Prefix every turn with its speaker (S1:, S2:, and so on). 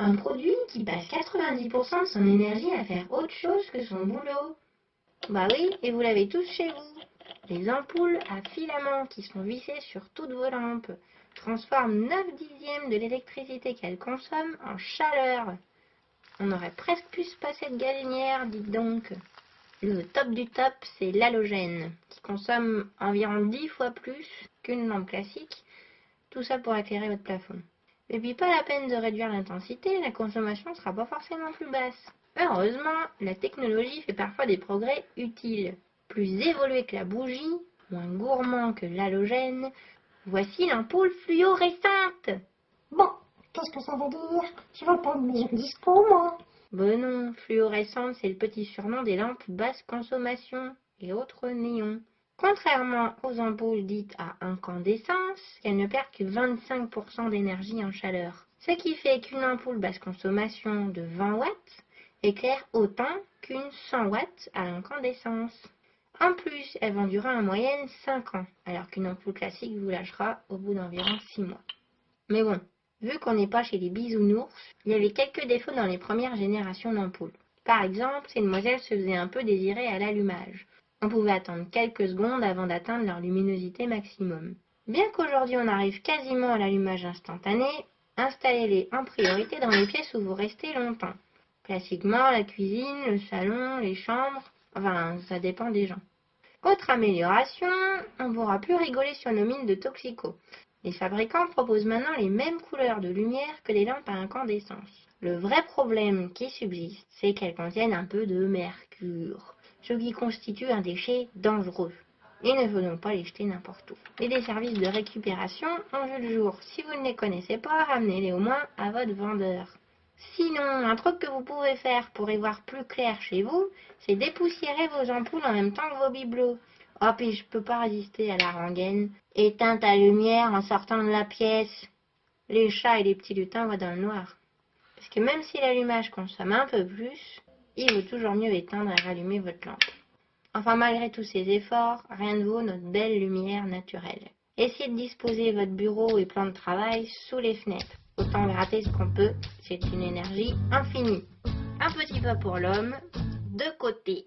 S1: Un produit qui passe 90% de son énergie à faire autre chose que son boulot. Bah oui, et vous l'avez tous chez vous. Les ampoules à filaments qui sont vissées sur toutes vos lampes transforment 9/10 de l'électricité qu'elles consomment en chaleur. On aurait presque pu se passer de galinière, dites donc. Le top du top, c'est l'halogène, qui consomme environ 10 fois plus qu'une lampe classique. Tout ça pour éclairer votre plafond. Et puis pas la peine de réduire l'intensité, la consommation ne sera pas forcément plus basse. Heureusement, la technologie fait parfois des progrès utiles. Plus évolué que la bougie, moins gourmand que l'halogène, voici l'ampoule fluorescente.
S2: Bon, qu'est-ce que ça veut dire? Je veux pas de mes jeux disco, moi.
S1: Ben non, fluorescente, c'est le petit surnom des lampes basse consommation et autres néons. Contrairement aux ampoules dites à incandescence, elles ne perdent que 25% d'énergie en chaleur. Ce qui fait qu'une ampoule basse consommation de 20 watts éclaire autant qu'une 100 watts à incandescence. En plus, elles vont durer en moyenne 5 ans, alors qu'une ampoule classique vous lâchera au bout d'environ 6 mois. Mais bon, vu qu'on n'est pas chez les bisounours, il y avait quelques défauts dans les premières générations d'ampoules. Par exemple, ces demoiselles se faisaient un peu désirer à l'allumage. On pouvait attendre quelques secondes avant d'atteindre leur luminosité maximum. Bien qu'aujourd'hui on arrive quasiment à l'allumage instantané, installez-les en priorité dans les pièces où vous restez longtemps. Classiquement, la cuisine, le salon, les chambres, enfin ça dépend des gens. Autre amélioration, on pourra plus rigoler sur nos mines de toxicos. Les fabricants proposent maintenant les mêmes couleurs de lumière que les lampes à incandescence. Le vrai problème qui subsiste, c'est qu'elles contiennent un peu de mercure, ce qui constitue un déchet dangereux. Il ne faut donc pas les jeter n'importe où. Et des services de récupération ont vu le jour. Si vous ne les connaissez pas, ramenez-les au moins à votre vendeur. Sinon, un truc que vous pouvez faire pour y voir plus clair chez vous, c'est dépoussiérer vos ampoules en même temps que vos bibelots. Oh, puis je peux pas résister à la rengaine. Éteins ta lumière en sortant de la pièce. Les chats et les petits lutins voient dans le noir. Parce que même si l'allumage consomme un peu plus, il vaut toujours mieux éteindre et rallumer votre lampe. Enfin, malgré tous ces efforts, rien ne vaut notre belle lumière naturelle. Essayez de disposer votre bureau et plan de travail sous les fenêtres. Autant gratter ce qu'on peut, c'est une énergie infinie. Un petit pas pour l'homme, de côté.